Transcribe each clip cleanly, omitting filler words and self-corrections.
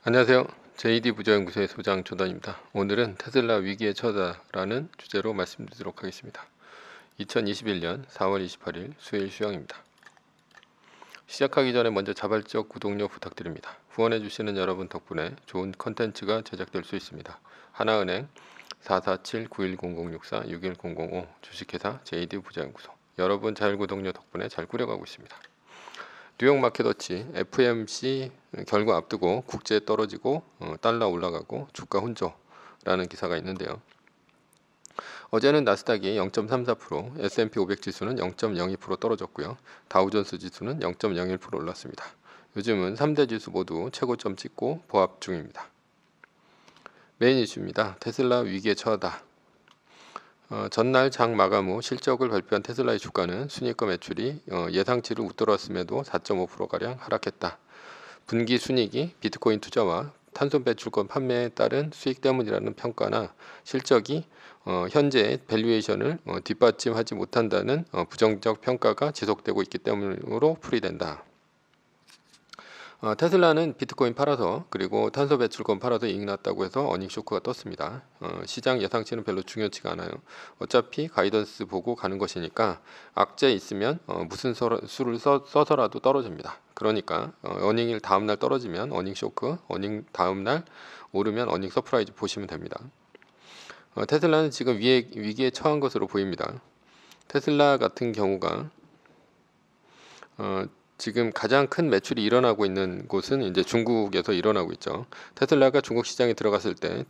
안녕하세요. JD 부자연구소의 소장 조단입니다. 오늘은 테슬라 위기에 처하다라는 주제로 말씀드리도록 하겠습니다. 2021년 4월 28일 수요일 수요일입니다. 시작하기 전에 먼저 자발적 구독료 부탁드립니다. 후원해주시는 여러분 덕분에 좋은 컨텐츠가 제작될 수 있습니다. 하나은행 447-910064-61005 주식회사 JD 부자연구소 여러분 자율구독료 덕분에 잘 꾸려가고 있습니다. 뉴욕 마켓워치 FOMC 결과 앞두고 국제 떨어지고 달러 올라가고 주가 혼조라는 기사가 있는데요. 어제는 나스닥이 0.34%, S&P 500 지수는 0.02% 떨어졌고요. 다우존스 지수는 0.01% 올랐습니다. 요즘은 3대 지수 모두 최고점 찍고 보합 중입니다. 메인 이슈입니다. 테슬라 위기에 처하다. 전날 장 마감 후 실적을 발표한 테슬라의 주가는 순이익과 매출이 예상치를 웃돌았음에도 4.5%가량 하락했다. 분기 순이익이 비트코인 투자와 탄소 배출권 판매에 따른 수익 때문이라는 평가나 실적이 현재의 밸류에이션을 뒷받침하지 못한다는 부정적 평가가 지속되고 있기 때문으로 풀이된다. 테슬라는 비트코인 팔아서 그리고 탄소 배출권 팔아서 이익 났다고 해서 어닝 쇼크가 떴습니다. 시장 예상치는 별로 중요치가 않아요. 어차피 가이던스 보고 가는 것이니까 악재 있으면 무슨 수를 써서라도 떨어집니다. 그러니까 어닝일 다음날 떨어지면 어닝 쇼크, 어닝 다음날 오르면 어닝 서프라이즈 보시면 됩니다. 테슬라는 지금 위기에 처한 것으로 보입니다. 테슬라 같은 경우가 지금 가장 큰 매출이 일어나고 있는 곳은 이제 중국에서 일어나고 있죠. 테슬라가 중국 시장에 들어갔을 때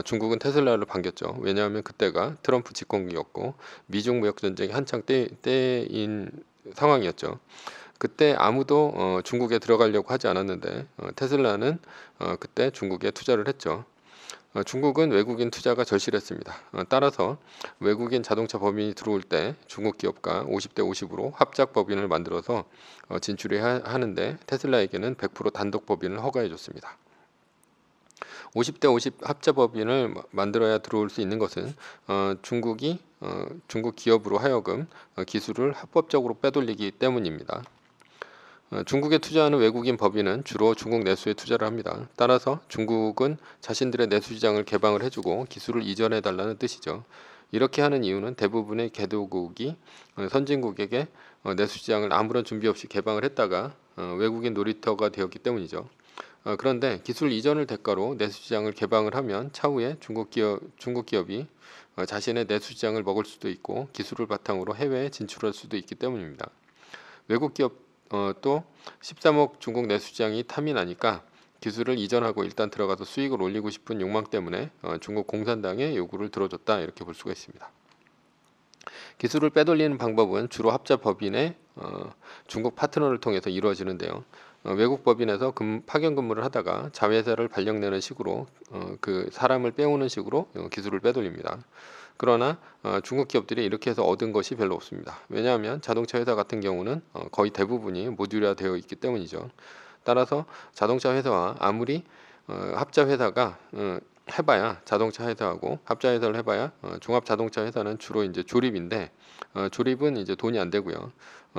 중국은 테슬라를 반겼죠. 왜냐하면 그때가 트럼프 집권기였고 미중 무역 전쟁이 한창 때인 상황이었죠. 그때 아무도 중국에 들어가려고 하지 않았는데 테슬라는 그때 중국에 투자를 했죠. 중국은 외국인 투자가 절실했습니다. 따라서 외국인 자동차 법인이 들어올 때 중국 기업과 50대 50으로 합작 법인을 만들어서 진출해야 하는데 테슬라에게는 100% 단독 법인을 허가해 줬습니다. 50대 50 합작 법인을 만들어야 들어올 수 있는 것은 중국이 중국 기업으로 하여금 기술을 합법적으로 빼돌리기 때문입니다. 중국에 투자하는 외국인 법인은 주로 중국 내수에 투자를 합니다. 따라서 중국은 자신들의 내수 시장을 개방을 해주고 기술을 이전해달라는 뜻이죠. 이렇게 하는 이유는 대부분의 개도국이 선진국에게 내수 시장을 아무런 준비 없이 개방을 했다가 외국인 놀이터가 되었기 때문이죠. 그런데 기술 이전을 대가로 내수 시장을 개방을 하면 차후에 중국 기업이 자신의 내수 시장을 먹을 수도 있고 기술을 바탕으로 해외에 진출할 수도 있기 때문입니다. 외국 기업 또 13억 중국 내수시장이 탐이 나니까 기술을 이전하고 일단 들어가서 수익을 올리고 싶은 욕망 때문에 중국 공산당의 요구를 들어줬다 이렇게 볼 수가 있습니다. 기술을 빼돌리는 방법은 주로 합작 법인의 중국 파트너를 통해서 이루어지는데요. 외국 법인에서 파견 근무를 하다가 자회사를 발령내는 식으로 그 사람을 빼오는 식으로 기술을 빼돌립니다. 그러나 중국 기업들이 이렇게 해서 얻은 것이 별로 없습니다. 왜냐하면 자동차 회사 같은 경우는 거의 대부분이 모듈화 되어 있기 때문이죠. 따라서 자동차 회사와 아무리 합작 회사가 해봐야 자동차 회사하고 합작 회사를 해봐야 종합 자동차 회사는 주로 이제 조립인데 조립은 이제 돈이 안 되고요.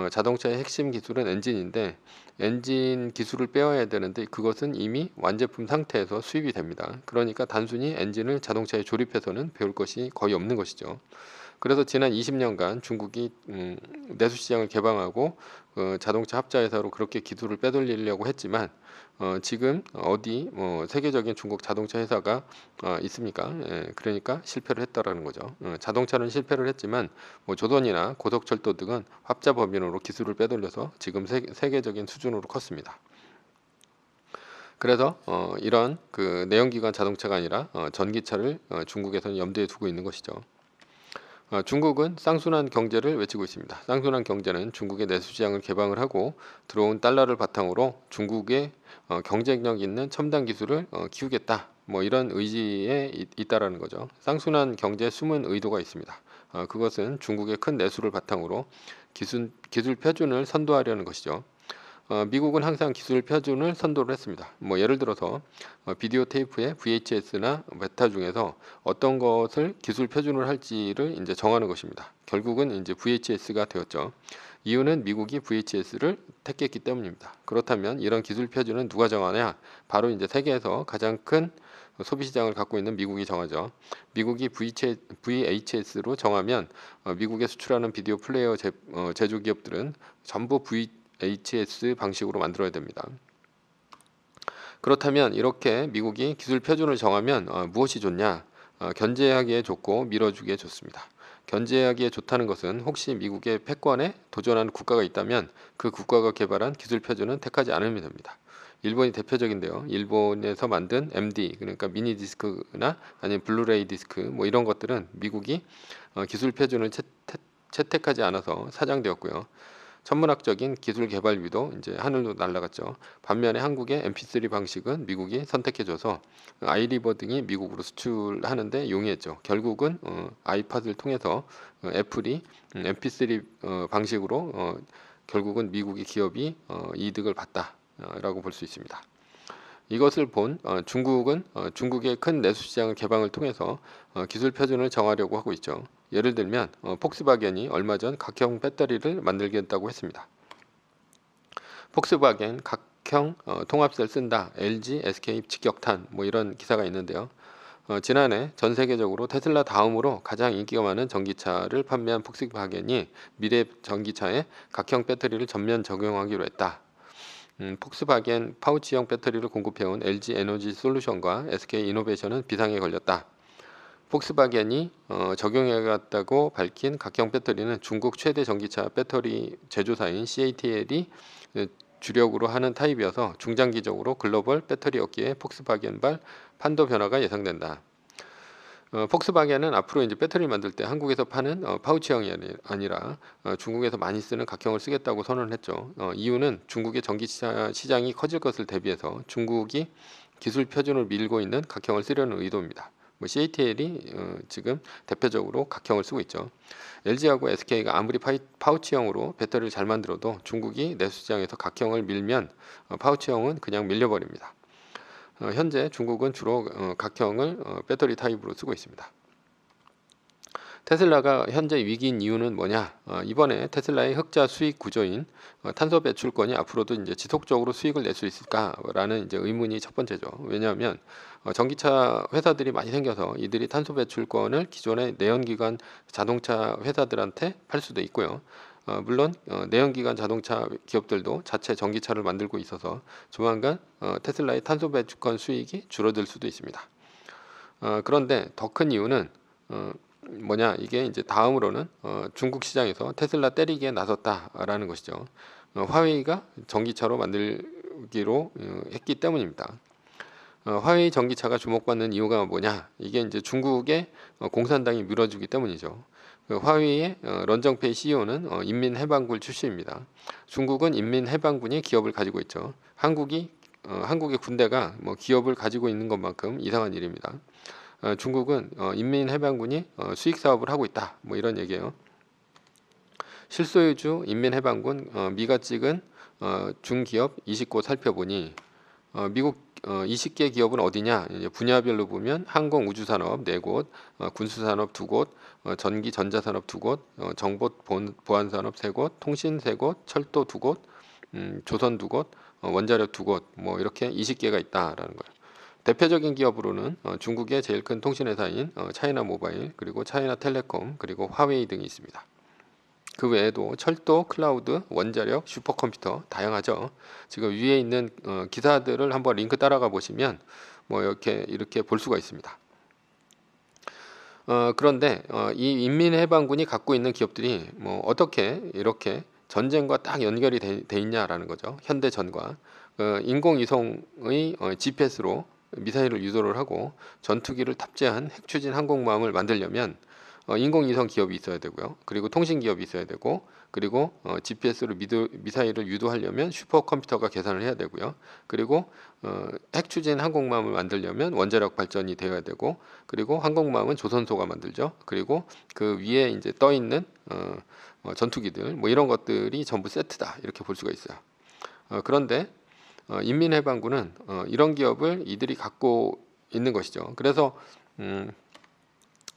자동차의 핵심 기술은 엔진인데 엔진 기술을 빼와야 되는데 그것은 이미 완제품 상태에서 수입이 됩니다. 그러니까 단순히 엔진을 자동차에 조립해서는 배울 것이 거의 없는 것이죠. 그래서 지난 20년간 중국이 내수 시장을 개방하고 자동차 합작 회사로 그렇게 기술을 빼돌리려고 했지만 지금 어디 세계적인 중국 자동차 회사가 있습니까? 예, 그러니까 실패를 했다라는 거죠. 자동차는 실패를 했지만 조선이나 고속철도 등은 합작 법인으로 기술을 빼돌려서 지금 세계적인 수준으로 컸습니다. 그래서 이런 그 내연기관 자동차가 아니라 전기차를 중국에서는 염두에 두고 있는 것이죠. 중국은 쌍순환 경제를 외치고 있습니다. 쌍순환 경제는 중국의 내수시장을 개방을 하고 들어온 달러를 바탕으로 중국의 경쟁력 있는 첨단 기술을 키우겠다. 이런 의지에 있다라는 거죠. 쌍순환 경제의 숨은 의도가 있습니다. 그것은 중국의 큰 내수를 바탕으로 기술 표준을 선도하려는 것이죠. 미국은 항상 기술 표준을 선도를 했습니다. 뭐 예를 들어서 비디오 테이프의 VHS나 베타 중에서 어떤 것을 기술 표준을 할지를 이제 정하는 것입니다. 결국은 이제 VHS가 되었죠. 이유는 미국이 VHS를 택했기 때문입니다. 그렇다면 이런 기술 표준은 누가 정하냐? 바로 이제 세계에서 가장 큰 소비 시장을 갖고 있는 미국이 정하죠. 미국이 VHS로 정하면 미국에 수출하는 비디오 플레이어 제조 기업들은 전부 VHS 방식으로 만들어야 됩니다. 그렇다면 이렇게 미국이 기술 표준을 정하면 무엇이 좋냐? 견제하기에 좋고 밀어주기에 좋습니다. 견제하기에 좋다는 것은 혹시 미국의 패권에 도전하는 국가가 있다면 그 국가가 개발한 기술 표준은 택하지 않으면 됩니다. 일본이 대표적인데요. 일본에서 만든 MD, 그러니까 미니 디스크나 아니면 블루레이 디스크 뭐 이런 것들은 미국이 기술 표준을 채택하지 않아서 사장되었고요. 천문학적인 기술 개발비도 이제 하늘로 날아갔죠. 반면에 한국의 MP3 방식은 미국이 선택해줘서 아이리버 등이 미국으로 수출하는데 용이했죠. 결국은 아이팟을 통해서 애플이 MP3 방식으로 결국은 미국의 기업이 이득을 봤다라고 볼 수 있습니다. 이것을 본 중국은 중국의 큰 내수 시장을 개방을 통해서 기술 표준을 정하려고 하고 있죠. 예를 들면 폭스바겐이 얼마 전 각형 배터리를 만들겠다고 했습니다. 폭스바겐 각형 통합셀 쓴다. LG, SK 직격탄 뭐 이런 기사가 있는데요. 지난해 전 세계적으로 테슬라 다음으로 가장 인기가 많은 전기차를 판매한 폭스바겐이 미래 전기차에 각형 배터리를 전면 적용하기로 했다. 폭스바겐 파우치형 배터리를 공급해온 LG 에너지 솔루션과 SK 이노베이션은 비상에 걸렸다. 폭스바겐이 적용해갔다고 밝힌 각형 배터리는 중국 최대 전기차 배터리 제조사인 CATL이 주력으로 하는 타입이어서 중장기적으로 글로벌 배터리 업계의 폭스바겐발 판도 변화가 예상된다. 폭스바겐은 앞으로 이제 배터리 만들 때 한국에서 파는 파우치형이 아니라 중국에서 많이 쓰는 각형을 쓰겠다고 선언했죠. 이유는 중국의 전기차 시장이 커질 것을 대비해서 중국이 기술 표준을 밀고 있는 각형을 쓰려는 의도입니다. CATL이 지금 대표적으로 각형을 쓰고 있죠. LG하고 SK가 아무리 파우치형으로 배터리를 잘 만들어도 중국이 내수 시장에서 각형을 밀면 파우치형은 그냥 밀려버립니다. 현재 중국은 주로 각형을 배터리 타입으로 쓰고 있습니다. 테슬라가 현재 위기인 이유는 뭐냐? 이번에 테슬라의 흑자 수익 구조인 탄소 배출권이 앞으로도 이제 지속적으로 수익을 낼 수 있을까라는 이제 의문이 첫 번째죠. 왜냐하면 전기차 회사들이 많이 생겨서 이들이 탄소 배출권을 기존의 내연기관 자동차 회사들한테 팔 수도 있고요. 물론 내연기관 자동차 기업들도 자체 전기차를 만들고 있어서 조만간 테슬라의 탄소 배출권 수익이 줄어들 수도 있습니다. 그런데 더 큰 이유는 뭐냐, 이게 이제 다음으로는 중국 시장에서 테슬라 때리기에 나섰다라는 것이죠. 화웨이가 전기차로 만들기로 했기 때문입니다. 화웨이 전기차가 주목받는 이유가 뭐냐? 이게 이제 중국의 공산당이 밀어주기 때문이죠. 화웨이의 런정페이 CEO는 인민해방군 출신입니다. 중국은 인민해방군이 기업을 가지고 있죠. 한국의 군대가 뭐 기업을 가지고 있는 것만큼 이상한 일입니다. 중국은 인민해방군이 수익 사업을 하고 있다. 뭐 이런 얘기예요. 실소유주 인민해방군 미가 찍은 중기업 20곳 살펴보니 미국 20개 기업은 어디냐? 이제 분야별로 보면 항공 우주산업 4곳, 군수산업 2곳, 전기 전자산업 2곳, 정보 보안산업 3곳, 통신 3곳, 철도 2곳, 조선 2곳, 원자력 2곳, 뭐 이렇게 20개가 있다라는 거예요. 대표적인 기업으로는 중국의 제일 큰 통신회사인 차이나 모바일, 그리고 차이나 텔레콤, 그리고 화웨이 등이 있습니다. 그 외에도 철도, 클라우드, 원자력, 슈퍼컴퓨터 다양하죠. 지금 위에 있는 기사들을 한번 링크 따라가 보시면 뭐 이렇게 볼 수가 있습니다. 그런데 이 인민해방군이 갖고 있는 기업들이 뭐 어떻게 이렇게 전쟁과 딱 연결이 돼 있냐라는 거죠. 현대전과 인공위성의 GPS로 미사일을 유도를 하고 전투기를 탑재한 핵추진 항공모함을 만들려면 인공위성 기업이 있어야 되고요. 그리고 통신 기업이 있어야 되고, 그리고 GPS로 미사일을 유도하려면 슈퍼컴퓨터가 계산을 해야 되고요. 그리고 핵추진 항공모함을 만들려면 원자력 발전이 되어야 되고, 그리고 항공모함은 조선소가 만들죠. 그리고 그 위에 이제 떠 있는 전투기들 뭐 이런 것들이 전부 세트다 이렇게 볼 수가 있어요. 그런데 인민해방군은 이런 기업을 이들이 갖고 있는 것이죠. 그래서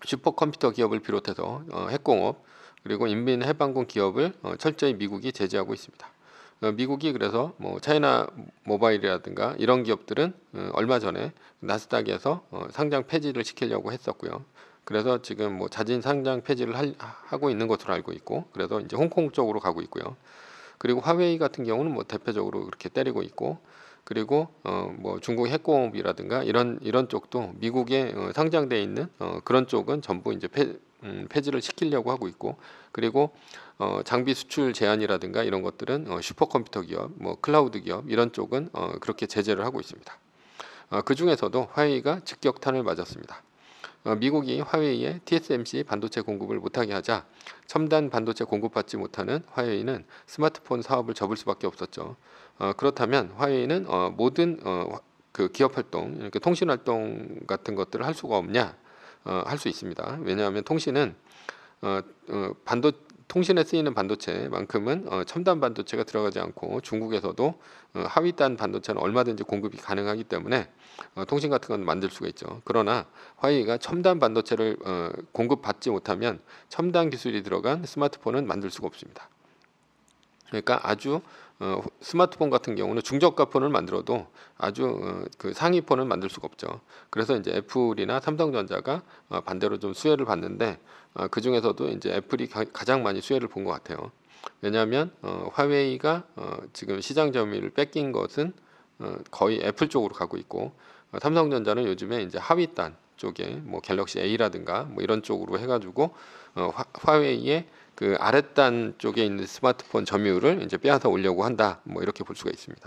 슈퍼컴퓨터 기업을 비롯해서 핵공업 그리고 인민해방군 기업을 철저히 미국이 제재하고 있습니다. 미국이 그래서 뭐 차이나 모바일이라든가 이런 기업들은 얼마 전에 나스닥에서 상장 폐지를 시키려고 했었고요. 그래서 지금 뭐 자진 상장 폐지를 하고 있는 것으로 알고 있고, 그래서 이제 홍콩 쪽으로 가고 있고요. 그리고 화웨이 같은 경우는 뭐 대표적으로 그렇게 때리고 있고, 그리고 뭐 중국 핵공업이라든가 이런 쪽도 미국에 상장돼 있는 그런 쪽은 전부 이제 폐지를 시키려고 하고 있고, 그리고 장비 수출 제한이라든가 이런 것들은 슈퍼컴퓨터 기업, 뭐 클라우드 기업 이런 쪽은 그렇게 제재를 하고 있습니다. 그 중에서도 화웨이가 직격탄을 맞았습니다. 미국이 화웨이에 TSMC 반도체 공급을 못하게 하자 첨단 반도체 공급받지 못하는 화웨이는 스마트폰 사업을 접을 수밖에 없었죠. 그렇다면 화웨이는 모든 그 기업 활동, 이렇게 통신 활동 같은 것들을 할 수가 없냐? 할 수 있습니다. 왜냐하면 통신은 통신에 쓰이는 반도체만큼은 첨단 반도체가 들어가지 않고 중국에서도 하위단 반도체는 얼마든지 공급이 가능하기 때문에 통신 같은 건 만들 수가 있죠. 그러나 화웨이가 첨단 반도체를 공급받지 못하면 첨단 기술이 들어간 스마트폰은 만들 수가 없습니다. 그러니까 아주 스마트폰 같은 경우는 중저가 폰을 만들어도 아주 그 상위 폰은 만들 수가 없죠. 그래서 이제 애플이나 삼성전자가 반대로 좀 수혜를 받는데 그 중에서도 이제 애플이 가장 많이 수혜를 본 것 같아요. 왜냐하면 화웨이가 지금 시장 점유율을 뺏긴 것은 거의 애플 쪽으로 가고 있고, 삼성전자는 요즘에 이제 하위단 쪽에 뭐 갤럭시 A라든가 뭐 이런 쪽으로 해가지고 화웨이의 그 아랫단 쪽에 있는 스마트폰 점유율을 이제 빼앗아 오려고 한다, 뭐 이렇게 볼 수가 있습니다.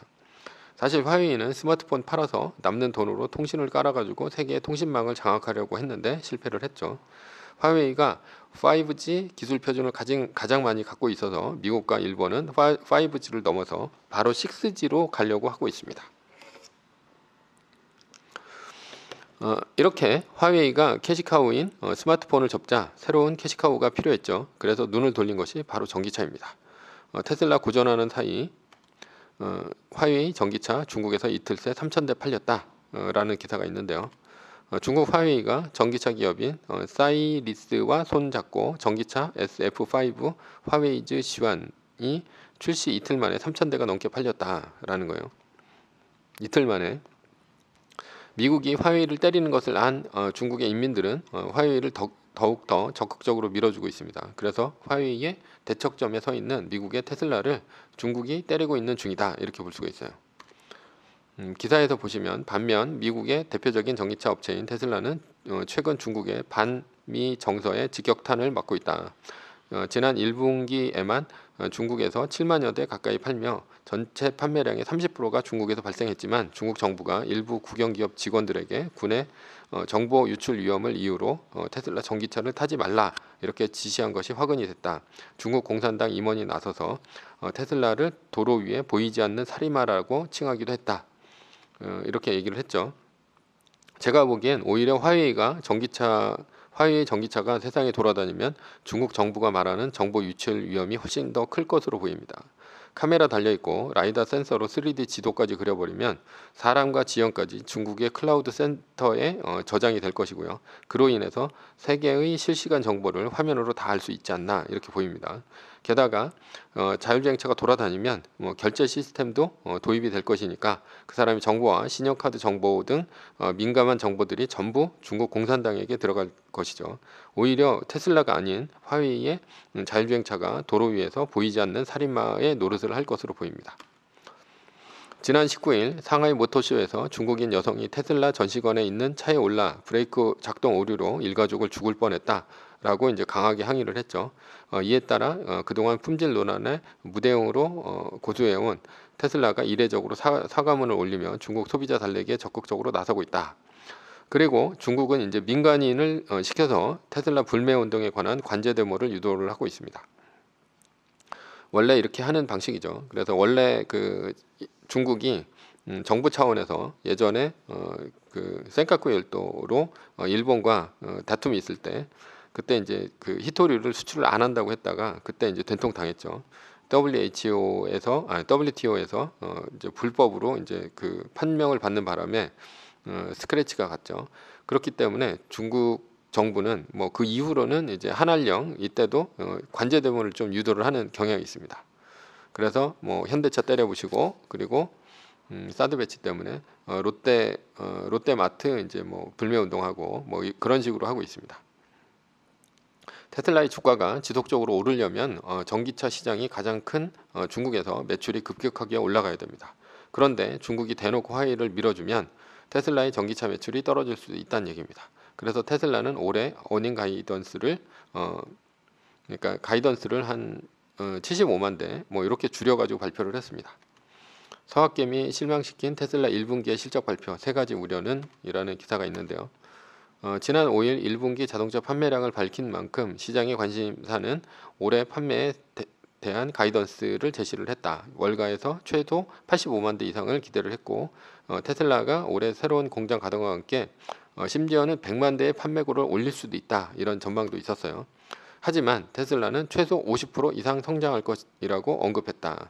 사실 화웨이는 스마트폰 팔아서 남는 돈으로 통신을 깔아가지고 세계의 통신망을 장악하려고 했는데 실패를 했죠. 화웨이가 5G 기술 표준을 가장 많이 갖고 있어서 미국과 일본은 5G를 넘어서 바로 6G로 가려고 하고 있습니다. 이렇게 화웨이가 캐시카우인 스마트폰을 접자 새로운 캐시카우가 필요했죠. 그래서 눈을 돌린 것이 바로 전기차입니다. 테슬라 고전하는 사이 화웨이 전기차 중국에서 이틀 새 3,000대 팔렸다라는 기사가 있는데요. 중국 화웨이가 전기차 기업인 사이리스와 손잡고 전기차 SF5 화웨이즈 시완이 출시 이틀 만에 3,000대가 넘게 팔렸다라는 거예요. 이틀 만에. 미국이 화웨이를 때리는 것을 안 중국의 인민들은 화웨이를 더욱더 적극적으로 밀어주고 있습니다. 그래서 화웨이의 대척점에 서 있는 미국의 테슬라를 중국이 때리고 있는 중이다, 이렇게 볼 수가 있어요. 기사에서 보시면 반면 미국의 대표적인 전기차 업체인 테슬라는 최근 중국의 반미 정서에 직격탄을 맞고 있다. 지난 1분기에만 중국에서 7만여 대 가까이 팔며 전체 판매량의 30%가 중국에서 발생했지만 중국 정부가 일부 국영기업 직원들에게 군의 정보 유출 위험을 이유로 테슬라 전기차를 타지 말라 이렇게 지시한 것이 화근이 됐다. 중국 공산당 임원이 나서서 테슬라를 도로 위에 보이지 않는 살인마라고 칭하기도 했다. 이렇게 얘기를 했죠. 제가 보기엔 오히려 화웨이 전기차가 세상에 돌아다니면 중국 정부가 말하는 정보 유출 위험이 훨씬 더 클 것으로 보입니다. 카메라 달려있고 라이다 센서로 3D 지도까지 그려버리면 사람과 지형까지 중국의 클라우드 센터에 저장이 될 것이고요. 그로 인해서 세계의 실시간 정보를 화면으로 다 알 수 있지 않나, 이렇게 보입니다. 게다가 자율주행차가 돌아다니면 결제 시스템도 도입이 될 것이니까 그 사람의 정보와 신용카드 정보 등 민감한 정보들이 전부 중국 공산당에게 들어갈 것이죠. 오히려 테슬라가 아닌 화웨이의 자율주행차가 도로 위에서 보이지 않는 살인마의 노릇을 할 것으로 보입니다. 지난 19일 상하이 모터쇼에서 중국인 여성이 테슬라 전시관에 있는 차에 올라 브레이크 작동 오류로 일가족을 죽을 뻔했다라고 이제 강하게 항의를 했죠. 이에 따라 그동안 품질 논란에 무대응으로 고수해온 테슬라가 이례적으로 사과문을 올리며 중국 소비자 달래기에 적극적으로 나서고 있다. 그리고 중국은 이제 민간인을 시켜서 테슬라 불매 운동에 관한 관제 데모를 유도를 하고 있습니다. 원래 이렇게 하는 방식이죠. 그래서 원래 그 중국이 정부 차원에서 예전에 그 센카쿠 열도로 일본과 다툼이 있을 때 그때 이제 그 히토류를 수출을 안 한다고 했다가 그때 이제 된통 당했죠. WTO에서 이제 불법으로 이제 그 판명을 받는 바람에 스크래치가 갔죠. 그렇기 때문에 중국 정부는 뭐 그 이후로는 이제 한알령 이때도 관제 대문을 좀 유도를 하는 경향이 있습니다. 그래서 뭐 현대차 때려부시고, 그리고 사드 배치 때문에 롯데마트 이제 뭐 불매 운동하고 뭐 그런 식으로 하고 있습니다. 테슬라의 주가가 지속적으로 오르려면 전기차 시장이 가장 큰 중국에서 매출이 급격하게 올라가야 됩니다. 그런데 중국이 대놓고 화이를 밀어주면 테슬라의 전기차 매출이 떨어질 수도 있다는 얘기입니다. 그래서 테슬라는 올해 어닝 가이던스를 한 75만 대 뭐 이렇게 줄여가지고 발표를 했습니다. 서학개미 실망시킨 테슬라 1분기의 실적 발표, 세 가지 우려는 이라는 기사가 있는데요. 지난 5일 1분기 자동차 판매량을 밝힌 만큼 시장의 관심사는 올해 판매에 대한 가이던스를 제시를 했다. 월가에서 최소 85만 대 이상을 기대를 했고, 테슬라가 올해 새로운 공장 가동과 함께 심지어는 100만 대의 판매고를 올릴 수도 있다. 이런 전망도 있었어요. 하지만 테슬라는 최소 50% 이상 성장할 것이라고 언급했다.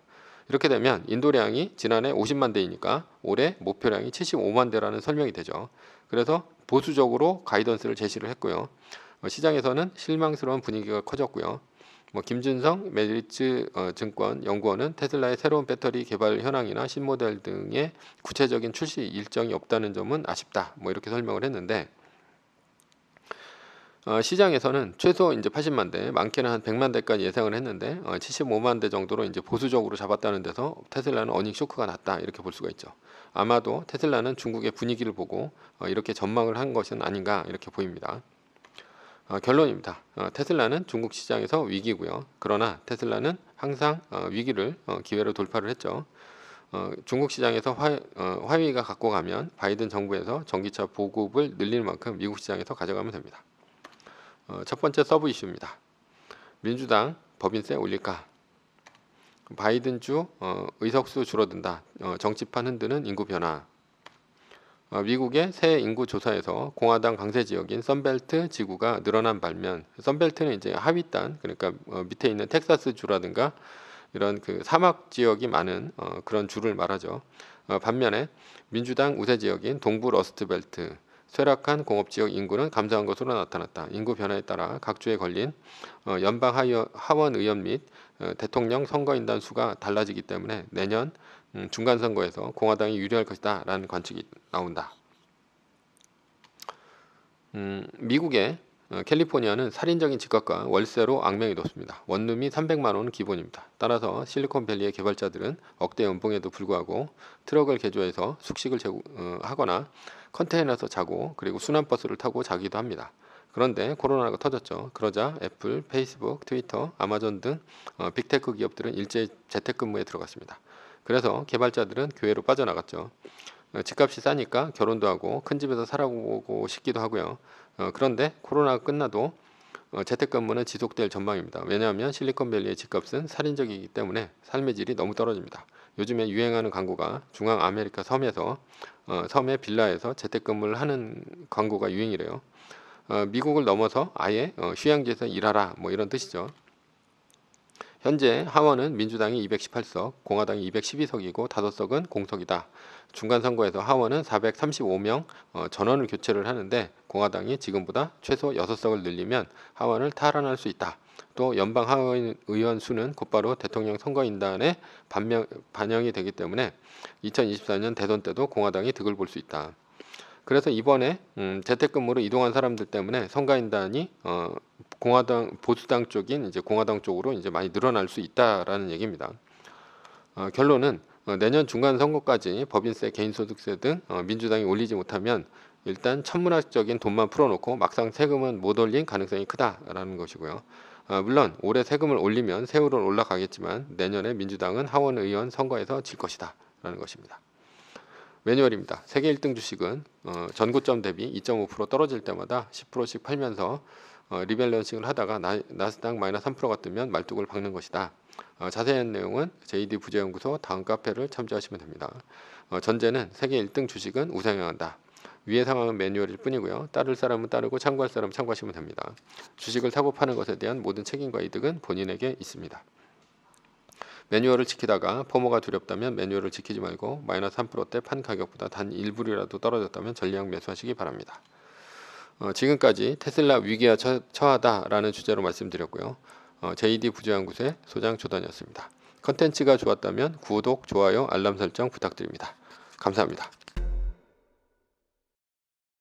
이렇게 되면 인도량이 지난해 50만 대이니까 올해 목표량이 75만 대라는 설명이 되죠. 그래서 보수적으로 가이던스를 제시를 했고요. 시장에서는 실망스러운 분위기가 커졌고요. 김준성 메리츠 증권 연구원은 테슬라의 새로운 배터리 개발 현황이나 신모델 등의 구체적인 출시 일정이 없다는 점은 아쉽다. 이렇게 설명을 했는데, 시장에서는 최소 이제 80만 대, 많게는 한 100만 대까지 예상을 했는데 75만 대 정도로 이제 보수적으로 잡았다는 데서 테슬라는 어닝 쇼크가 났다, 이렇게 볼 수가 있죠. 아마도 테슬라는 중국의 분위기를 보고 이렇게 전망을 한 것은 아닌가, 이렇게 보입니다. 결론입니다. 테슬라는 중국 시장에서 위기고요. 그러나 테슬라는 항상 위기를 기회로 돌파를 했죠. 중국 시장에서 화웨이가 갖고 가면 바이든 정부에서 전기차 보급을 늘릴 만큼 미국 시장에서 가져가면 됩니다. 첫 번째 서브 이슈입니다. 민주당 법인세 올릴까? 바이든 주 의석수 줄어든다. 정치판 흔드는 인구 변화. 미국의 새 인구 조사에서 공화당 강세 지역인 선벨트 지구가 늘어난 반면, 선벨트는 이제 하위단, 그러니까 밑에 있는 텍사스 주라든가 이런 그 사막 지역이 많은 그런 주를 말하죠. 반면에 민주당 우세 지역인 동부 러스트벨트, 쇠락한 공업지역 인구는 감소한 것으로 나타났다. 인구 변화에 따라 각 주에 걸린 연방 하원 의원 및 대통령 선거인단 수가 달라지기 때문에 내년 중간 선거에서 공화당이 유리할 것이다 라는 관측이 나온다. 미국의 캘리포니아는 살인적인 집값과 월세로 악명이 높습니다. 원룸이 300만 원은 기본입니다. 따라서 실리콘밸리의 개발자들은 억대 연봉에도 불구하고 트럭을 개조해서 숙식을 하거나 컨테이너에서 자고, 그리고 순환버스를 타고 자기도 합니다. 그런데 코로나가 터졌죠. 그러자 애플, 페이스북, 트위터, 아마존 등 빅테크 기업들은 일제히 재택근무에 들어갔습니다. 그래서 개발자들은 교외로 빠져나갔죠. 집값이 싸니까 결혼도 하고 큰 집에서 살아보고 싶기도 하고요. 그런데 코로나가 끝나도 재택근무는 지속될 전망입니다. 왜냐하면 실리콘밸리의 집값은 살인적이기 때문에 삶의 질이 너무 떨어집니다. 요즘에 유행하는 광고가 중앙 아메리카 섬의 빌라에서 재택근무를 하는 광고가 유행이래요. 미국을 넘어서 아예 휴양지에서 일하라, 이런 뜻이죠. 현재 하원은 민주당이 218석, 공화당이 212석이고 5석은 공석이다. 중간 선거에서 하원은 435명 전원을 교체를 하는데 공화당이 지금보다 최소 6석을 늘리면 하원을 탈환할 수 있다. 또 연방 하원 의원 수는 곧바로 대통령 선거인단에 반영이 되기 때문에 2024년 대선 때도 공화당이 득을 볼 수 있다. 그래서 이번에 재택근무로 이동한 사람들 때문에 선거인단이 보수당 쪽인 이제 공화당 쪽으로 이제 많이 늘어날 수 있다라는 얘기입니다. 결론은 내년 중간 선거까지 법인세, 개인소득세 등 민주당이 올리지 못하면 일단 천문학적인 돈만 풀어놓고 막상 세금은 못 올린 가능성이 크다라는 것이고요. 물론 올해 세금을 올리면 세율은 올라가겠지만 내년에 민주당은 하원 의원 선거에서 질 것이다 라는 것입니다. 매뉴얼입니다. 세계 1등 주식은 전고점 대비 2.5% 떨어질 때마다 10%씩 팔면서 리밸런싱을 하다가 나스닥 마이너스 3%가 뜨면 말뚝을 박는 것이다. 자세한 내용은 JD 부재연구소 다음 카페를 참조하시면 됩니다. 전제는 세계 1등 주식은 우상향한다. 위의 상황은 매뉴얼일 뿐이고요. 따를 사람은 따르고 참고할 사람은 참고하시면 됩니다. 주식을 사고 파는 것에 대한 모든 책임과 이득은 본인에게 있습니다. 매뉴얼을 지키다가 포모가 두렵다면 매뉴얼을 지키지 말고 마이너스 3%대 판 가격보다 단 일부라도 떨어졌다면 전량 매수하시기 바랍니다. 지금까지 테슬라 위기에 처하다라는 주제로 말씀드렸고요. JD 부자연구소의 소장 조던이었습니다. 컨텐츠가 좋았다면 구독, 좋아요, 알람 설정 부탁드립니다. 감사합니다.